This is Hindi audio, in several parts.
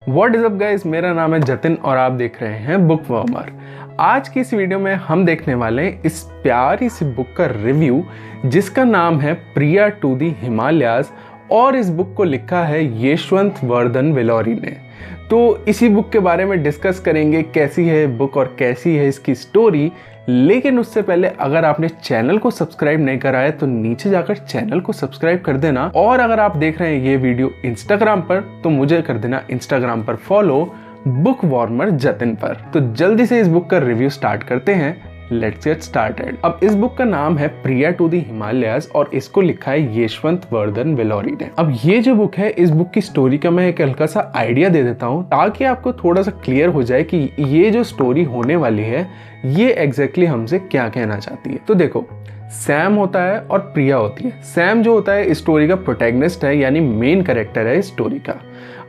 व्हाट इज अप गाइस, मेरा नाम है जतिन और आप देख रहे हैं बुक वार्मर। आज की इस वीडियो में हम देखने वाले हैं इस प्यारी सी बुक का रिव्यू जिसका नाम है प्रिया टू दी हिमालयाज और इस बुक को लिखा है यशवंत वर्धन विलोरी ने। तो इसी बुक के बारे में डिस्कस करेंगे, कैसी है बुक और कैसी है इसकी स्टोरी। लेकिन उससे पहले अगर आपने चैनल को सब्सक्राइब नहीं करा है तो नीचे जाकर चैनल को सब्सक्राइब कर देना, और अगर आप देख रहे हैं ये वीडियो इंस्टाग्राम पर तो मुझे कर देना इंस्टाग्राम पर फॉलो बुक वार्मर जतिन पर। तो जल्दी से इस बुक का रिव्यू स्टार्ट करते हैं। Let's get started. अब इस बुक का नाम है प्रिया टू दी हिमालयाज और इसको लिखा है यशवंत वर्धन विलोरी ने। अब ये जो बुक है, इस बुक की स्टोरी का मैं एक हल्का सा आइडिया दे देता हूँ ताकि आपको थोड़ा सा क्लियर हो जाए कि ये जो स्टोरी होने वाली है ये एग्जैक्टली हमसे क्या कहना चाहती है। तो देखो, सैम होता है और प्रिया होती है। सैम जो होता है इस स्टोरी का प्रोटैगनिस्ट है, यानी मेन कैरेक्टर है इस स्टोरी का।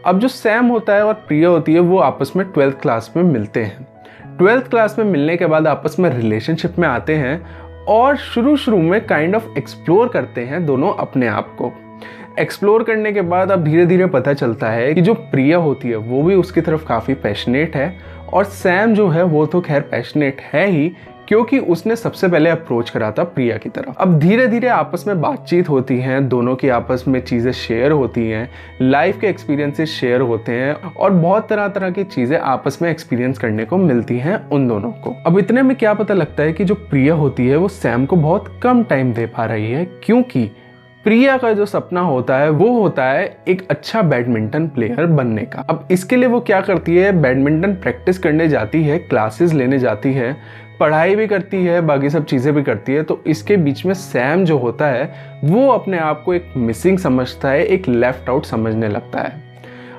अब जो सैम होता है और प्रिया होती है वो आपस में 12th क्लास में मिलते हैं। 12th क्लास में मिलने के बाद आपस में रिलेशनशिप में आते हैं और शुरू में काइंड ऑफ एक्सप्लोर करते हैं दोनों अपने आप को। एक्सप्लोर करने के बाद अब धीरे धीरे पता चलता है कि जो प्रिया होती है वो भी उसकी तरफ काफ़ी पैशनेट है, और सैम जो है वो तो खैर पैशनेट है ही क्योंकि उसने सबसे पहले अप्रोच करा था प्रिया की तरफ। अब धीरे धीरे आपस में बातचीत होती है, दोनों की आपस में चीज़ें शेयर होती हैं, लाइफ के एक्सपीरियंसेस शेयर होते हैं और बहुत तरह की चीज़ें आपस में एक्सपीरियंस करने को मिलती हैं उन दोनों को। अब इतने में क्या पता लगता है कि जो प्रिया होती है वो सैम को बहुत कम टाइम दे पा रही है, क्योंकि प्रिया का जो सपना होता है वो होता है एक अच्छा बैडमिंटन प्लेयर बनने का। अब इसके लिए वो क्या करती है, बैडमिंटन प्रैक्टिस करने जाती है, क्लासेस लेने जाती है, पढ़ाई भी करती है, बाकी सब चीज़ें भी करती है। तो इसके बीच में सैम जो होता है वो अपने आप को एक मिसिंग समझता है, एक लेफ्ट आउट समझने लगता है।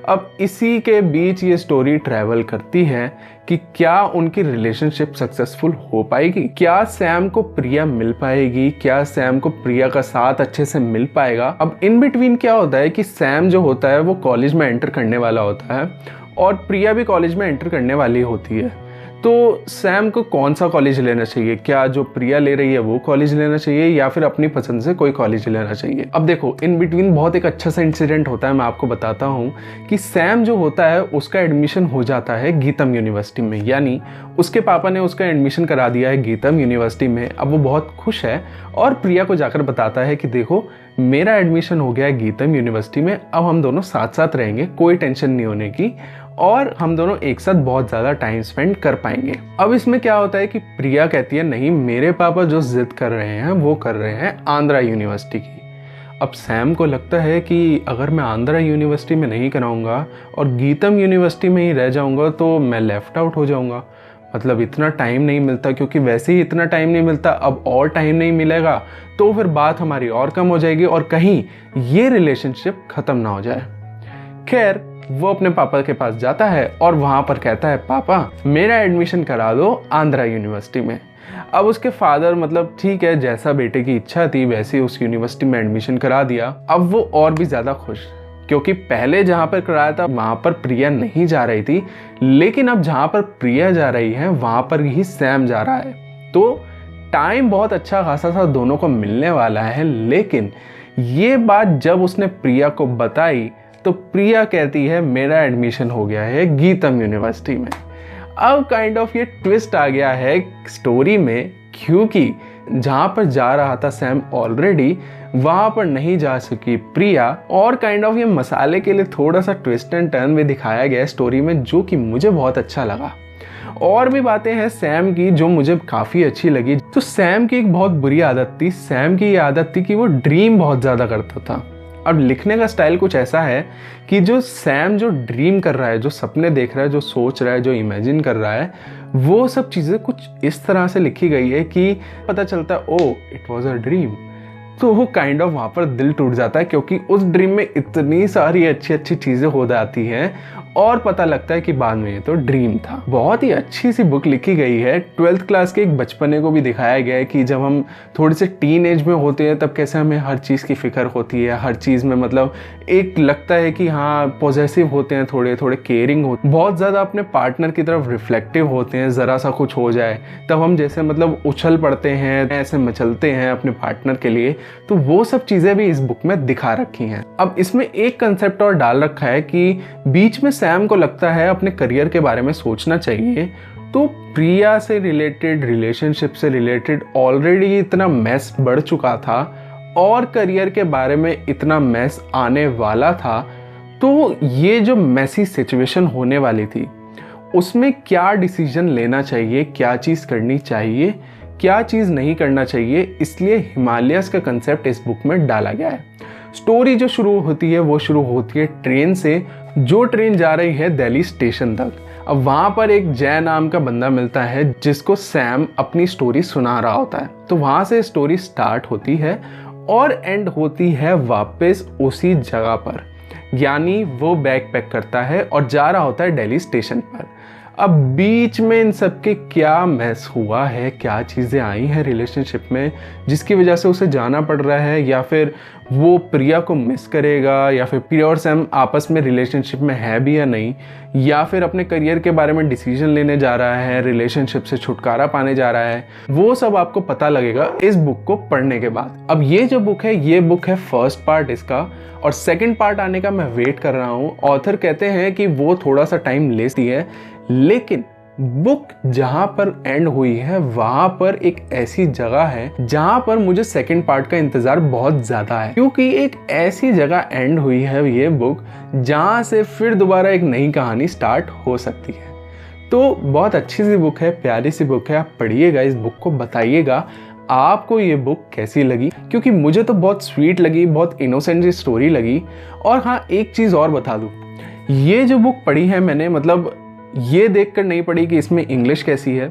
अब इसी के बीच ये स्टोरी ट्रैवल करती है कि क्या उनकी रिलेशनशिप सक्सेसफुल हो पाएगी, क्या सैम को प्रिया मिल पाएगी, क्या सैम को प्रिया का साथ अच्छे से मिल पाएगा। अब इन बिटवीन क्या होता है कि सैम जो होता है वो कॉलेज में एंटर करने वाला होता है और प्रिया भी कॉलेज में एंटर करने वाली होती है। तो सैम को कौन सा कॉलेज लेना चाहिए, क्या जो प्रिया ले रही है वो कॉलेज लेना चाहिए या फिर अपनी पसंद से कोई कॉलेज लेना चाहिए। अब देखो, इन बिटवीन बहुत एक अच्छा सा इंसिडेंट होता है, मैं आपको बताता हूँ कि सैम जो होता है उसका एडमिशन हो जाता है गीतम यूनिवर्सिटी में, यानी उसके पापा ने उसका एडमिशन करा दिया है गीतम यूनिवर्सिटी में। अब वो बहुत खुश है और प्रिया को जाकर बताता है कि देखो मेरा एडमिशन हो गया है गीतम यूनिवर्सिटी में, अब हम दोनों साथ साथ रहेंगे, कोई टेंशन नहीं होने की, और हम दोनों एक साथ बहुत ज़्यादा टाइम स्पेंड कर पाएंगे। अब इसमें क्या होता है कि प्रिया कहती है नहीं, मेरे पापा जो जिद कर रहे हैं वो कर रहे हैं आंध्रा यूनिवर्सिटी की। अब सैम को लगता है कि अगर मैं आंध्रा यूनिवर्सिटी में नहीं कराऊंगा और गीतम यूनिवर्सिटी में ही रह जाऊंगा तो मैं लेफ्ट आउट हो जाऊंगा, मतलब इतना टाइम नहीं मिलता, क्योंकि वैसे ही इतना टाइम नहीं मिलता, अब और टाइम नहीं मिलेगा तो फिर बात हमारी और कम हो जाएगी और कहीं ये रिलेशनशिप ख़त्म ना हो जाए। खैर, वो अपने पापा के पास जाता है और वहाँ पर कहता है पापा मेरा एडमिशन करा दो आंध्रा यूनिवर्सिटी में। अब उसके फादर मतलब ठीक है, जैसा बेटे की इच्छा थी वैसे ही उस यूनिवर्सिटी में एडमिशन करा दिया। अब वो और भी ज़्यादा खुश, क्योंकि पहले जहाँ पर कराया था वहाँ पर प्रिया नहीं जा रही थी, लेकिन अब जहाँ पर प्रिया जा रही है वहाँ पर ही सैम जा रहा है। तो टाइम बहुत अच्छा खासा सा दोनों को मिलने वाला है। लेकिन ये बात जब उसने प्रिया को बताई तो प्रिया कहती है मेरा एडमिशन हो गया है गीतम यूनिवर्सिटी में। अब काइंड ऑफ ये ट्विस्ट आ गया है स्टोरी में, क्योंकि जहाँ पर जा रहा था सैम ऑलरेडी वहाँ पर नहीं जा सकी प्रिया, और काइंड ऑफ ये मसाले के लिए थोड़ा सा ट्विस्ट एंड टर्न भी दिखाया गया स्टोरी में, जो कि मुझे बहुत अच्छा लगा। और भी बातें हैं सैम की जो मुझे काफ़ी अच्छी लगी। तो सैम की एक बहुत बुरी आदत थी, सैम की ये आदत थी कि वो ड्रीम बहुत ज़्यादा करता था। अब लिखने का स्टाइल कुछ ऐसा है कि जो सैम जो ड्रीम कर रहा है, जो सपने देख रहा है, जो सोच रहा है, जो इमेजिन कर रहा है, वो सब चीज़ें कुछ इस तरह से लिखी गई है कि पता चलता है ओ इट वॉज अ ड्रीम। तो वो काइंड ऑफ वहाँ पर दिल टूट जाता है, क्योंकि उस ड्रीम में इतनी सारी अच्छी अच्छी चीज़ें हो जाती हैं और पता लगता है कि बाद में ये तो ड्रीम था। बहुत ही अच्छी सी बुक लिखी गई है। 12th क्लास के एक बचपने को भी दिखाया गया है कि जब हम थोड़े से टीन एज में होते हैं तब कैसे हमें हर चीज़ की फिक्र होती है, हर चीज़ में मतलब एक लगता है कि हाँ पॉजेसिव होते हैं, थोड़े थोड़े केयरिंग होते हैं, बहुत ज़्यादा अपने पार्टनर की तरफ रिफ्लेक्टिव होते हैं। ज़रा सा कुछ हो जाए तब हम जैसे मतलब उछल पड़ते हैं, ऐसे मचलते हैं अपने पार्टनर के लिए। तो वो सब चीज़ें भी इस बुक में दिखा रखी हैं। अब इसमें एक कंसेप्ट और डाल रखा है कि बीच में सैम को लगता है अपने करियर के बारे में सोचना चाहिए, तो प्रिया से रिलेटेड, रिलेशनशिप से रिलेटेड ऑलरेडी इतना मैस बढ़ चुका था और करियर के बारे में इतना मैस आने वाला था, तो ये जो मैसी सिचुएशन होने वाली थी उसमें क्या डिसीजन लेना चाहिए, क्या चीज़ करनी चाहिए, क्या चीज़ नहीं करना चाहिए, इसलिए हिमालयस का कंसेप्ट इस बुक में डाला गया है। स्टोरी जो शुरू होती है वो शुरू होती है ट्रेन से, जो ट्रेन जा रही है दिल्ली स्टेशन तक। अब वहाँ पर एक जय नाम का बंदा मिलता है जिसको सैम अपनी स्टोरी सुना रहा होता है। तो वहाँ से स्टोरी स्टार्ट होती है और एंड होती है वापस उसी जगह पर, यानी वो बैग पैक करता है और जा रहा होता है दिल्ली स्टेशन पर। अब बीच में इन सब के क्या मैस हुआ है, क्या चीज़ें आई हैं रिलेशनशिप में जिसकी वजह से उसे जाना पड़ रहा है, या फिर वो प्रिया को मिस करेगा, या फिर प्रिया और सैम आपस में रिलेशनशिप में है भी या नहीं, या फिर अपने करियर के बारे में डिसीजन लेने जा रहा है, रिलेशनशिप से छुटकारा पाने जा रहा है, वो सब आपको पता लगेगा इस बुक को पढ़ने के बाद। अब ये जो बुक है, ये बुक है फर्स्ट पार्ट इसका, और सेकंड पार्ट आने का मैं वेट कर रहा हूँ। ऑथर कहते हैं कि वो थोड़ा सा टाइम लेती है, लेकिन बुक जहां पर एंड हुई है वहां पर एक ऐसी जगह है जहां पर मुझे सेकंड पार्ट का इंतजार बहुत ज्यादा है, क्योंकि एक ऐसी जगह एंड हुई है ये बुक जहां से फिर दोबारा एक नई कहानी स्टार्ट हो सकती है। तो बहुत अच्छी सी बुक है, प्यारी सी बुक है, आप पढ़िएगा इस बुक को, बताइएगा आपको ये बुक कैसी लगी, क्योंकि मुझे तो बहुत स्वीट लगी, बहुत इनोसेंट सी स्टोरी लगी। और हाँ, एक चीज़ और बता दूँ, ये जो बुक पढ़ी है मैंने, मतलब ये देखकर नहीं पढ़ी कि इसमें इंग्लिश कैसी है।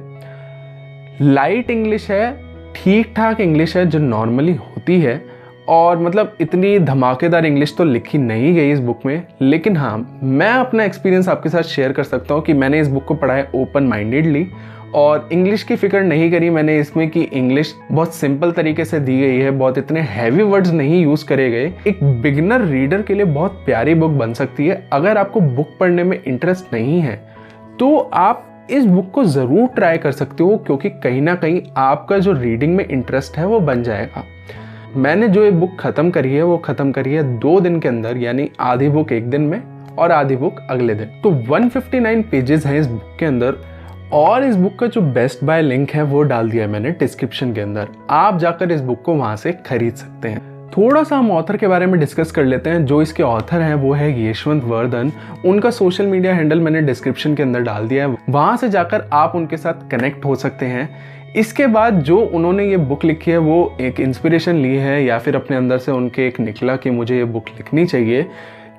लाइट इंग्लिश है, ठीक ठाक इंग्लिश है जो नॉर्मली होती है, और मतलब इतनी धमाकेदार इंग्लिश तो लिखी नहीं गई इस बुक में। लेकिन हाँ, मैं अपना एक्सपीरियंस आपके साथ शेयर कर सकता हूँ कि मैंने इस बुक को पढ़ा है ओपन माइंडेडली, और इंग्लिश की फिक्र नहीं करी मैंने इसमें कि इंग्लिश बहुत सिंपल तरीके से दी गई है, बहुत इतने हैवी वर्ड्स नहीं यूज़ करे गए। एक बिगिनर रीडर के लिए बहुत प्यारी बुक बन सकती है। अगर आपको बुक पढ़ने में इंटरेस्ट नहीं है तो आप इस बुक को ज़रूर ट्राई कर सकते हो, क्योंकि कहीं ना कहीं आपका जो रीडिंग में इंटरेस्ट है वो बन जाएगा। मैंने जो ये बुक ख़त्म करी है वो ख़त्म करी है 2 दिन के अंदर, यानी आधी बुक एक दिन में और आधी बुक अगले दिन। तो 159 पेजेस हैं इस बुक के अंदर, और इस बुक का जो बेस्ट बाय लिंक है वो डाल दिया है मैंने डिस्क्रिप्शन के अंदर, आप जाकर इस बुक को वहाँ से खरीद सकते हैं। थोड़ा सा हम ऑथर के बारे में डिस्कस कर लेते हैं। जो इसके ऑथर हैं वो है यशवंत वर्धन। उनका सोशल मीडिया हैंडल मैंने डिस्क्रिप्शन के अंदर डाल दिया है, वहाँ से जाकर आप उनके साथ कनेक्ट हो सकते हैं। इसके बाद जो उन्होंने ये बुक लिखी है वो एक इंस्पिरेशन ली है, या फिर अपने अंदर से उनके एक निकला कि मुझे ये बुक लिखनी चाहिए।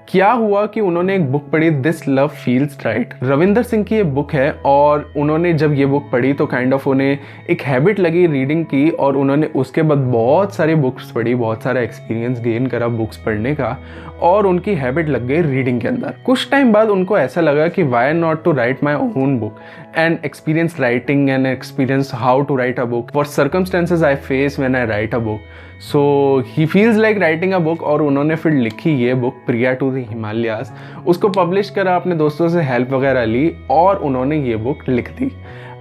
क्या हुआ कि उन्होंने एक बुक पढ़ी, this love feels right, Ravinder Singh की ये बुक है, और उन्होंने जब ये बुक पढ़ी तो काइंड ऑफ उन्हें एक हैबिट लगी रीडिंग की, और उन्होंने उसके बाद बहुत सारी बुक्स पढ़ी, बहुत सारा एक्सपीरियंस गेन करा बुक्स पढ़ने का, और उनकी हैबिट लग गई रीडिंग के अंदर। कुछ टाइम बाद उनको ऐसा लगा कि why not to write my own book and experience writing and experience how to write a book, what circumstances I face when I write a book, so he feels like writing a book. और उन्होंने फिर लिखी ये book Priya to the Himalayas, उसको पब्लिश करा, अपने दोस्तों से हेल्प वगैरह ली, और उन्होंने ये बुक लिख दी।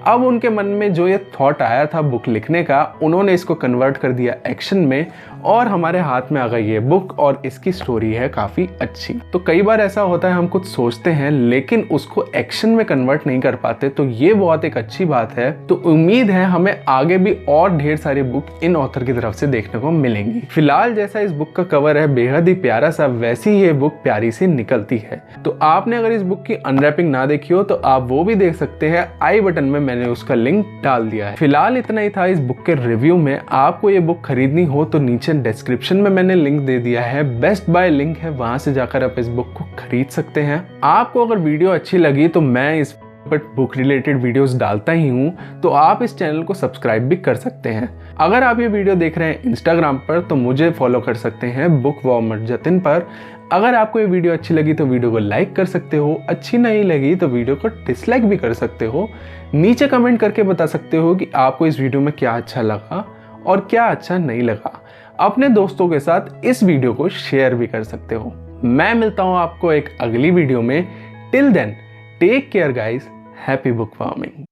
अब उनके मन में जो ये थॉट आया था बुक लिखने का, उन्होंने इसको कन्वर्ट कर दिया एक्शन में, और हमारे हाथ में आ गई ये बुक, और इसकी स्टोरी है काफ़ी अच्छी। तो कई बार ऐसा होता है हम कुछ सोचते हैं लेकिन उसको एक्शन में कन्वर्ट नहीं कर पाते, तो ये बहुत एक अच्छी बात है। तो उम्मीद है हमें आगे भी और ढेर सारी बुक इन ऑथर की तरफ से देखने को मिलेंगी। फिलहाल जैसा इस बुक का कवर है बेहद ही प्यारा सा, वैसी ही ये बुक प्यारी सी निकलती है। तो आपने अगर इस बुक की अनरैपिंग ना देखी हो तो आप वो भी देख सकते हैं, आई बटन में मैंने उसका लिंक डाल दिया है। फिलहाल इतना ही था इस बुक के रिव्यू में। आपको ये बुक खरीदनी हो तो नीचे डिस्क्रिप्शन में मैंने लिंक दे दिया है, बेस्ट बाय लिंक है, वहां से जाकर आप इस बुक को खरीद सकते हैं। आपको अगर वीडियो अच्छी लगी तो मैं इस पर बुक रिलेटेड वीडियोस डालता ही हूँ, तो आप इस चैनल को सब्सक्राइब भी कर सकते हैं। अगर आप ये वीडियो देख रहे हैं इंस्टाग्राम पर तो मुझे फॉलो कर सकते हैं बुक वॉर्मर जतिन पर। अगर आपको ये वीडियो अच्छी लगी तो वीडियो को लाइक कर सकते हो, अच्छी नहीं लगी तो वीडियो को डिसलाइक भी कर सकते हो। नीचे कमेंट करके बता सकते हो कि आपको इस वीडियो में क्या अच्छा लगा और क्या अच्छा नहीं लगा। अपने दोस्तों के साथ इस वीडियो को शेयर भी कर सकते हो। मैं मिलता हूं आपको एक अगली वीडियो में। Till then take care guys, happy book warming.